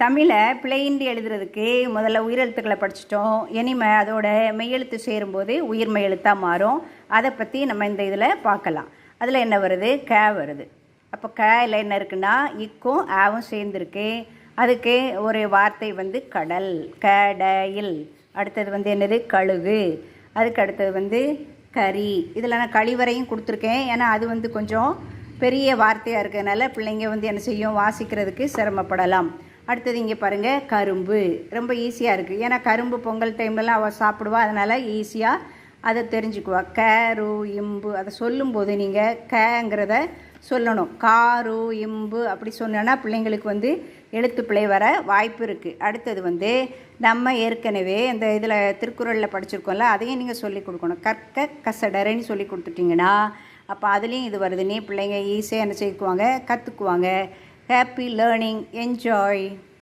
தமிழை பிழையின்றி எழுதுறதுக்கு முதல்ல உயிரெழுத்துக்களை படிச்சிட்டோம். இனிமே அதோட மெய்யெழுத்து சேரும்போது உயிர் மெய்யெழுத்தாக மாறும். அதை பற்றி நம்ம இந்த இதில் பார்க்கலாம். அதில் என்ன வருது? க வருது. அப்போ கல என்ன இருக்குன்னா இக்கும் ஆவும் சேர்ந்துருக்கு. அதுக்கு ஒரு வார்த்தை கடல், கடல். அடுத்தது என்னது? கழுகு. அதுக்கு அடுத்தது கறி. இதில் நான் கழிவறையும் கொடுத்துருக்கேன். ஏன்னா அது கொஞ்சம் பெரிய வார்த்தையாக இருக்கிறதுனால பிள்ளைங்க என்ன செய்யும், வாசிக்கிறதுக்கு சிரமப்படலாம். அடுத்தது இங்கே பாருங்கள், கரும்பு. ரொம்ப ஈஸியாக இருக்குது. ஏன்னா கரும்பு பொங்கல் டைம்லலாம் அவள் சாப்பிடுவா, அதனால் ஈஸியாக அதை தெரிஞ்சுக்குவா. கரு இம்பு அதை சொல்லும்போது நீங்கள் கங்கிறத சொல்லணும். காரு இம்பு அப்படி சொன்னோன்னா பிள்ளைங்களுக்கு எழுத்து பிழை வர வாய்ப்பு இருக்குது. அடுத்தது நம்ம ஏற்கனவே இந்த இதில் திருக்குறளில் படிச்சிருக்கோம்ல, அதையும் நீங்கள் சொல்லிக் கொடுக்கணும். கற்க கசடரைன்னு சொல்லி கொடுத்துட்டிங்கன்னா அப்போ அதுலேயும் இது வருதுன்னே பிள்ளைங்க ஈஸியாக என்ன செய்க்குவாங்க, கற்றுக்குவாங்க. Happy learning, enjoy.